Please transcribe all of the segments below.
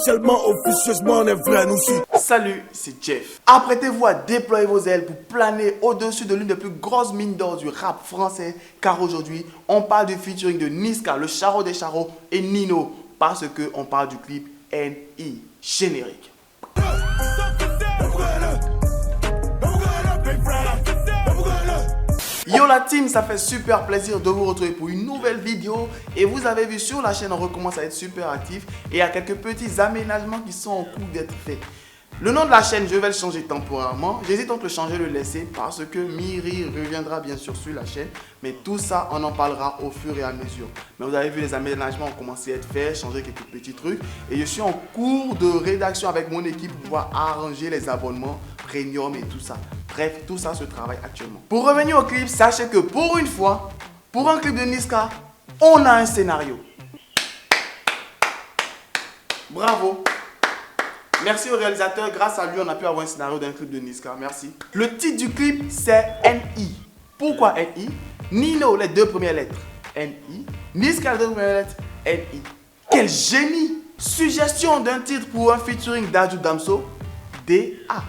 officiellement, officieusement, on est vrai, nous aussi. Salut, c'est Jeff. Apprêtez-vous à déployer vos ailes pour planer au-dessus de l'une des plus grosses mines d'or du rap français. Car aujourd'hui, on parle du featuring de Niska, le charreau des charreaux, et Nino. Parce qu'on parle du clip N.I. Générique. Yo la team, ça fait super plaisir de vous retrouver pour une nouvelle vidéo. Et vous avez vu sur la chaîne, on recommence à être super actif. Et il y a quelques petits aménagements qui sont en cours d'être faits. Le nom de la chaîne, je vais le changer temporairement. J'hésite entre le changer et le laisser parce que Miri reviendra bien sûr sur la chaîne. Mais tout ça, on en parlera au fur et à mesure. Mais vous avez vu, les aménagements ont commencé à être faits, changer quelques petits trucs. Et je suis en cours de rédaction avec mon équipe pour pouvoir arranger les abonnements premium et tout ça. Bref, tout ça se travaille actuellement. Pour revenir au clip, sachez que pour une fois, pour un clip de Niska, on a un scénario. Bravo. Merci au réalisateur, grâce à lui, on a pu avoir un scénario d'un clip de Niska. Merci. Le titre du clip, c'est N.I. Pourquoi N.I? Nino, les deux premières lettres, N.I. Niska, les deux premières lettres, N.I. Quel génie! Suggestion d'un titre pour un featuring Dadju Damso, D.A.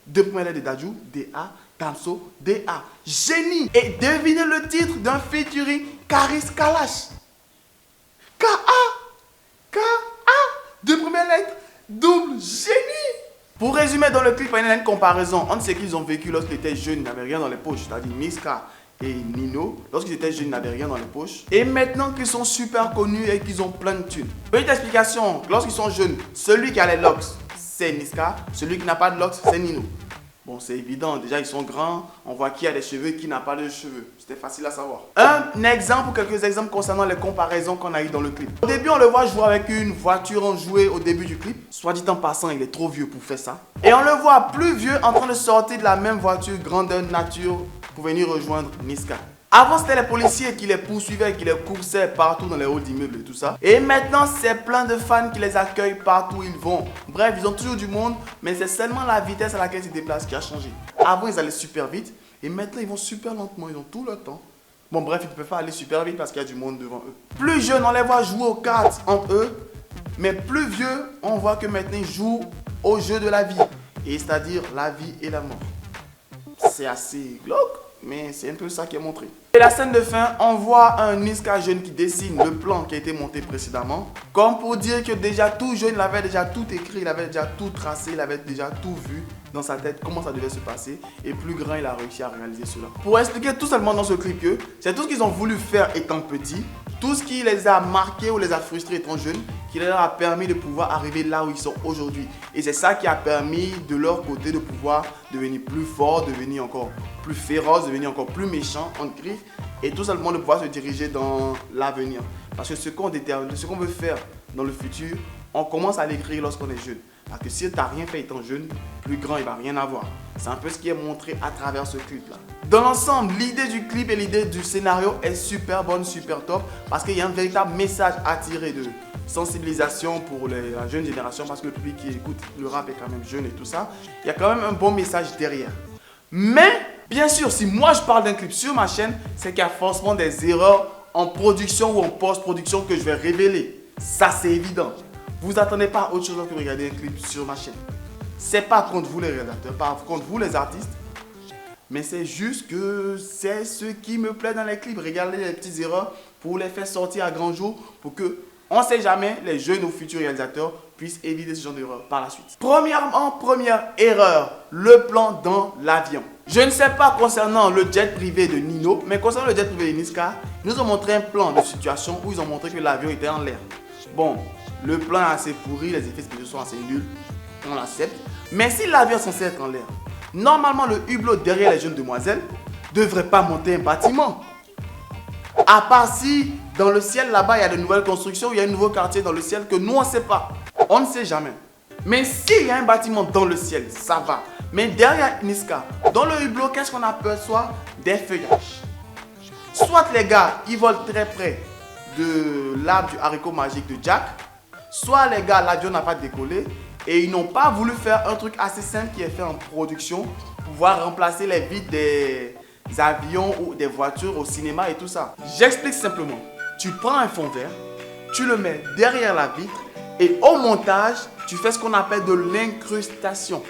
Deux premières lettres de Dadju, D.A. Damso, D.A. Génie! Et devinez le titre d'un featuring Karis Kalash. K.A. K.A. Deux premières lettres. Double génie! Pour résumer, dans le clip, il y a une comparaison entre ce qu'ils ont vécu lorsqu'ils étaient jeunes, ils n'avaient rien dans les poches, c'est-à-dire Niska et Nino, lorsqu'ils étaient jeunes, ils n'avaient rien dans les poches. Et maintenant qu'ils sont super connus et qu'ils ont plein de thunes. Petite explication, lorsqu'ils sont jeunes, celui qui a les locks, c'est Niska, celui qui n'a pas de locks, c'est Nino. Bon, c'est évident, déjà ils sont grands, on voit qui a des cheveux et qui n'a pas de cheveux. C'était facile à savoir. Un exemple ou quelques exemples concernant les comparaisons qu'on a eues dans le clip. Au début, on le voit jouer avec une voiture enjouée au début du clip. Soit dit en passant, il est trop vieux pour faire ça. Et on le voit plus vieux en train de sortir de la même voiture grandeur nature pour venir rejoindre Niska. Avant, c'était les policiers qui les poursuivaient, qui les coursaient partout dans les halls d'immeubles et tout ça. Et maintenant, c'est plein de fans qui les accueillent partout où ils vont. Bref, ils ont toujours du monde, mais c'est seulement la vitesse à laquelle ils se déplacent qui a changé. Avant, ils allaient super vite et maintenant, ils vont super lentement. Ils ont tout le temps. Bon, bref, ils ne peuvent pas aller super vite parce qu'il y a du monde devant eux. Plus jeunes, on les voit jouer aux cartes entre eux. Mais plus vieux, on voit que maintenant, ils jouent au jeu de la vie. Et c'est-à-dire la vie et la mort. C'est assez glauque, mais c'est un peu ça qui est montré. Et la scène de fin, on voit un Niska jeune qui dessine le plan qui a été monté précédemment. Comme pour dire que déjà tout jeune, il avait déjà tout écrit, il avait déjà tout tracé, il avait déjà tout vu dans sa tête, comment ça devait se passer. Et plus grand, il a réussi à réaliser cela. Pour expliquer tout simplement dans ce clip que c'est tout ce qu'ils ont voulu faire étant petits, tout ce qui les a marqués ou les a frustrés étant jeunes, qui leur a permis de pouvoir arriver là où ils sont aujourd'hui. Et c'est ça qui a permis de leur côté de pouvoir devenir plus fort, devenir encore plus féroce, devenir encore plus méchant, en griffe, et tout simplement de pouvoir se diriger dans l'avenir. Parce que ce qu'on détermine, ce qu'on veut faire dans le futur, on commence à l'écrire lorsqu'on est jeune. Parce que si tu n'as rien fait étant jeune, plus grand, il ne va rien avoir. C'est un peu ce qui est montré à travers ce clip-là. Dans l'ensemble, l'idée du clip et l'idée du scénario est super bonne, super top. Parce qu'il y a un véritable message à tirer de sensibilisation pour la jeune génération. Parce que le public qui écoute le rap est quand même jeune et tout ça. Il y a quand même un bon message derrière. Mais, bien sûr, si moi je parle d'un clip sur ma chaîne, c'est qu'il y a forcément des erreurs en production ou en post-production que je vais révéler. Ça, c'est évident. Vous attendez pas autre chose que regarder un clip sur ma chaîne. C'est pas contre vous les rédacteurs, pas contre vous les artistes. Mais c'est juste que c'est ce qui me plaît dans les clips. Regardez les petites erreurs pour les faire sortir à grand jour. Pour que, on ne sait jamais, les jeunes ou futurs réalisateurs puissent éviter ce genre d'erreur par la suite. Premièrement, première erreur, le plan dans l'avion. Je ne sais pas concernant le jet privé de Nino, mais concernant le jet privé de Niska, ils nous ont montré un plan de situation où ils ont montré que l'avion était en l'air. Bon, le plan est assez pourri, les effets spéciaux sont assez nuls, on l'accepte. Mais si l'avion est censé être en l'air, normalement le hublot derrière les jeunes demoiselles ne devrait pas monter un bâtiment. À part si dans le ciel là-bas il y a de nouvelles constructions, il y a un nouveau quartier dans le ciel que nous on ne sait pas. On ne sait jamais. Mais s'il y a un bâtiment dans le ciel, ça va. Mais derrière Niska, dans le hublot, qu'est-ce qu'on aperçoit? Des feuillages. Soit les gars, ils volent très près de l'arbre du haricot magique de Jack. Soit les gars, l'avion n'a pas décollé. Et ils n'ont pas voulu faire un truc assez simple qui est fait en production pour pouvoir remplacer les vitres des avions ou des voitures au cinéma et tout ça. J'explique simplement. Tu prends un fond vert, tu le mets derrière la vitre Et au montage, tu fais ce qu'on appelle de l'incrustation.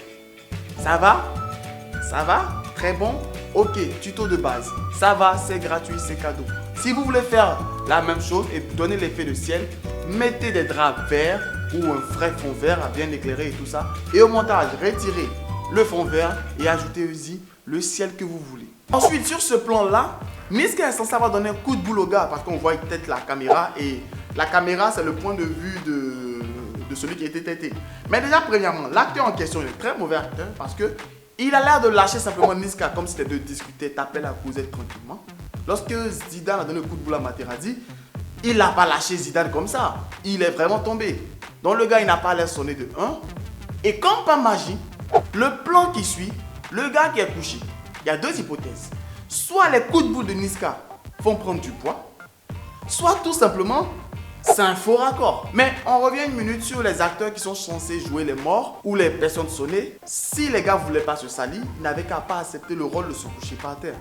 Ça va? Ça va? Très bon? Ok, tuto de base. Ça va, c'est gratuit, c'est cadeau. Si vous voulez faire la même chose et donner l'effet de ciel, mettez des draps verts ou un vrai fond vert à bien éclairer et tout ça. Et au montage, retirez le fond vert et ajoutez-y le ciel que vous voulez. Ensuite, sur ce plan-là, Niska est censé avoir donné un coup de boule au gars parce qu'on voit peut-être la caméra et la caméra, c'est le point de vue de celui qui a été têté. Mais déjà, premièrement, l'acteur en question, il est très mauvais acteur parce que il a l'air de lâcher simplement Niska comme si c'était de discuter, taper la causette tranquillement. Lorsque Zidane a donné le coup de boule à Materazzi, il n'a pas lâché Zidane comme ça. Il est vraiment tombé. Donc le gars, il n'a pas l'air sonné de 1. Et comme par magie, le plan qui suit, le gars qui est couché, il y a deux hypothèses. Soit les coups de boule de Niska vont prendre du poids, soit tout simplement, c'est un faux raccord. Mais on revient une minute sur les acteurs qui sont censés jouer les morts ou les personnes sonnées. Si les gars ne voulaient pas se salir, ils n'avaient qu'à pas accepter le rôle de se coucher par terre.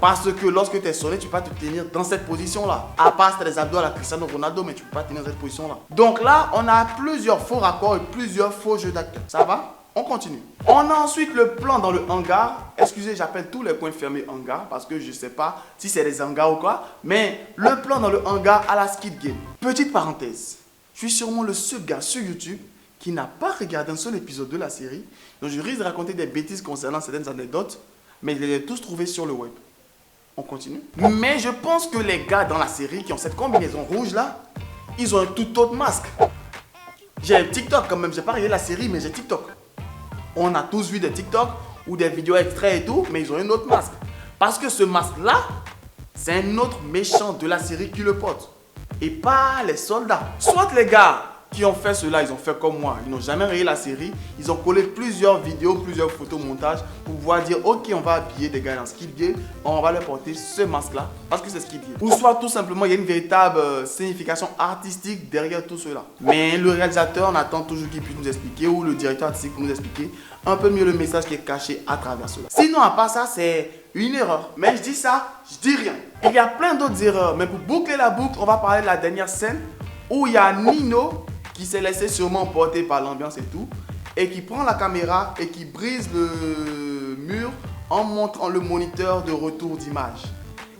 Parce que lorsque tu es sonné, tu ne peux pas te tenir dans cette position-là. À part si tu as des abdos à la Cristiano Ronaldo, mais tu ne peux pas tenir dans cette position-là. Donc là, on a plusieurs faux raccords et plusieurs faux jeux d'acteurs. Ça va? On continue. On a ensuite le plan dans le hangar. Excusez, j'appelle tous les coins fermés hangar parce que je ne sais pas si c'est des hangars ou quoi. Mais le plan dans le hangar à la Skid Game. Petite parenthèse. Je suis sûrement le seul gars sur YouTube qui n'a pas regardé un seul épisode de la série. Donc je risque de raconter des bêtises concernant certaines anecdotes. Mais je les ai tous trouvés sur le web. On continue. Mais je pense que les gars dans la série qui ont cette combinaison rouge là, ils ont un tout autre masque. J'ai TikTok quand même. J'ai pas regardé la série, mais j'ai TikTok. On a tous vu des TikTok ou des vidéos extraits et tout, mais ils ont un autre masque. Parce que ce masque-là, c'est un autre méchant de la série qui le porte. Et pas les soldats. Soit les gars qui ont fait cela, ils ont fait comme moi. Ils n'ont jamais regardé la série. Ils ont collé plusieurs vidéos, plusieurs photos montage pour pouvoir dire ok, on va habiller des gars dans Skid Game, on va leur porter ce masque-là parce que c'est Skid Game. Ou soit tout simplement, il y a une véritable signification artistique derrière tout cela. Mais le réalisateur, on attend toujours qu'il puisse nous expliquer ou le directeur artistique pour nous expliquer un peu mieux le message qui est caché à travers cela. Sinon, à part ça, c'est une erreur. Mais je dis ça, je dis rien. Il y a plein d'autres erreurs. Mais pour boucler la boucle, on va parler de la dernière scène où il y a Nino qui s'est laissé sûrement porter par l'ambiance et tout, et qui prend la caméra et qui brise le mur en montrant le moniteur de retour d'image.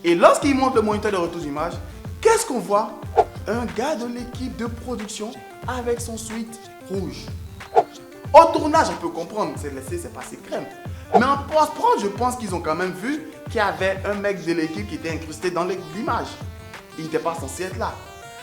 Et lorsqu'il montre le moniteur de retour d'image, qu'est-ce qu'on voit? Un gars de l'équipe de production avec son sweat rouge. Au tournage, on peut comprendre, c'est passé crème. Mais en post-prod, je pense qu'ils ont quand même vu qu'il y avait un mec de l'équipe qui était incrusté dans l'image. Il n'était pas censé être là.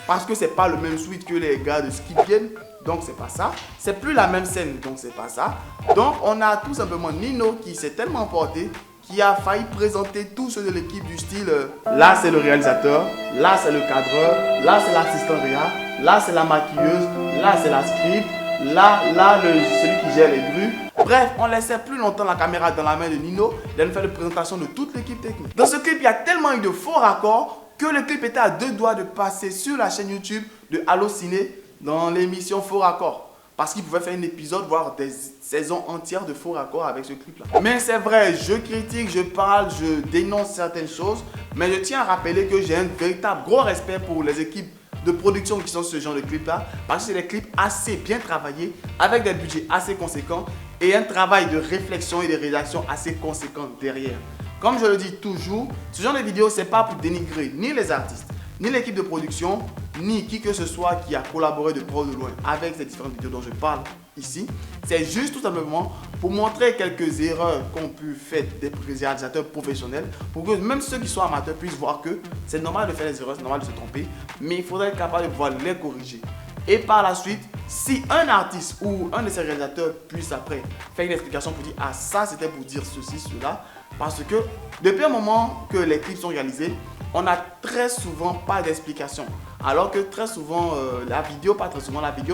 Parce que c'est pas le même suite que les gars de Skid Game, donc c'est pas ça. C'est plus la même scène, donc c'est pas ça. Donc on a tout simplement Nino qui s'est tellement porté qui a failli présenter tous ceux de l'équipe du style là c'est le réalisateur, là c'est le cadreur, là c'est l'assistant réa, là c'est la maquilleuse, là c'est la script, là celui qui gère les grues. Bref, on laissait plus longtemps la caméra dans la main de Nino. Il a nous fait une présentation de toute l'équipe technique. Dans ce clip, il y a tellement eu de faux raccords que le clip était à deux doigts de passer sur la chaîne YouTube de Allociné dans l'émission Faux Raccords. Parce qu'il pouvait faire un épisode, voire des saisons entières de faux raccords avec ce clip-là. Mais c'est vrai, je critique, je parle, je dénonce certaines choses. Mais je tiens à rappeler que j'ai un véritable gros respect pour les équipes de production qui sont ce genre de clips-là. Parce que c'est des clips assez bien travaillés, avec des budgets assez conséquents et un travail de réflexion et de rédaction assez conséquent derrière. Comme je le dis toujours, ce genre de vidéo, c'est pas pour dénigrer ni les artistes, ni l'équipe de production, ni qui que ce soit qui a collaboré de près ou de loin avec ces différentes vidéos dont je parle ici. C'est juste tout simplement pour montrer quelques erreurs qu'ont pu faire des réalisateurs professionnels pour que même ceux qui sont amateurs puissent voir que c'est normal de faire des erreurs, c'est normal de se tromper, mais il faudrait être capable de pouvoir les corriger. Et par la suite, si un artiste ou un de ses réalisateurs puisse après faire une explication pour dire ah ça c'était pour dire ceci, cela, parce que depuis un moment que les clips sont réalisés, on n'a très souvent pas d'explication. Alors que très souvent, la vidéo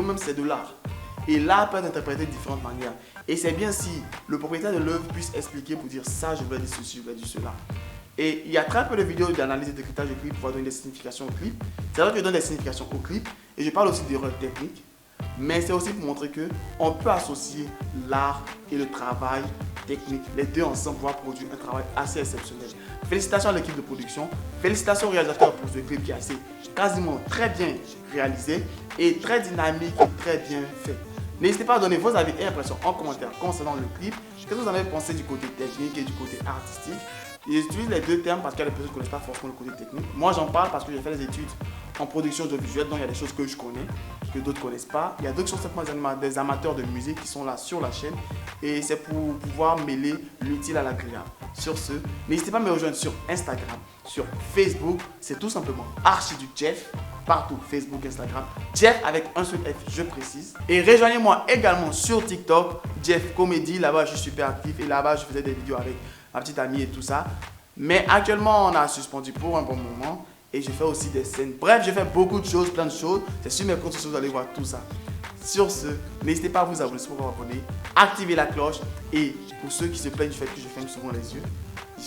même c'est de l'art. Et l'art peut être interprété de différentes manières. Et c'est bien si le propriétaire de l'œuvre puisse expliquer pour dire ça, je veux dire ceci, je veux dire cela. Et il y a très peu de vidéos d'analyse et de décryptage de clips pour donner des significations au clip. C'est-à-dire que je donne des significations au clip et je parle aussi d'erreurs techniques. Mais c'est aussi pour montrer qu'on peut associer l'art et le travail technique. Les deux ensemble vont produire un travail assez exceptionnel. Félicitations à l'équipe de production. Félicitations au réalisateur pour ce clip qui est quasiment très bien réalisé et très dynamique et très bien fait. N'hésitez pas à donner vos avis et impressions en commentaire concernant le clip. Qu'est-ce que vous avez pensé du côté technique et du côté artistique? J'utilise les deux termes parce qu'il y a des personnes qui ne connaissent pas forcément le côté technique. Moi, j'en parle parce que j'ai fait des études en production audiovisuelle, donc il y a des choses que je connais, que d'autres ne connaissent pas. Il y a d'autres qui sont simplement des amateurs de musique qui sont là sur la chaîne et c'est pour pouvoir mêler l'utile à l'agréable. Sur ce, n'hésitez pas à me rejoindre sur Instagram, sur Facebook, c'est tout simplement Archiduc Jeff, partout, Facebook, Instagram, Jeff avec un seul F, je précise. Et rejoignez-moi également sur TikTok, Jeff Comedy, là-bas je suis super actif et là-bas je faisais des vidéos avec ma petite amie et tout ça. Mais actuellement on a suspendu pour un bon moment et je fais aussi des scènes. Bref, je fais beaucoup de choses, plein de choses. C'est sur mes comptes sociaux, vous allez voir tout ça. Sur ce, n'hésitez pas à vous abonner si vous vous abonner, activez la cloche et pour ceux qui se plaignent du fait que je ferme souvent les yeux,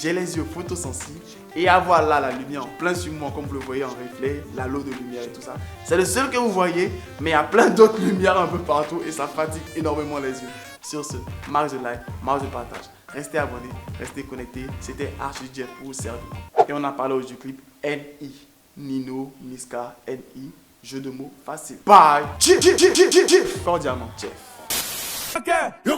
j'ai les yeux photosensibles et avoir là la lumière en plein sur moi comme vous le voyez en reflet, la lot de lumière et tout ça. C'est le seul que vous voyez, mais il y a plein d'autres lumières un peu partout et ça fatigue énormément les yeux. Sur ce, marque de like, marque de partage. Restez abonnés, restez connectés. C'était Archiduc Jeff pour vous servir. Et on a parlé aujourd'hui du clip NI. Nino, Niska, NI. Jeu de mots facile. Bye. Cordialement, Jeff. Okay. Yo,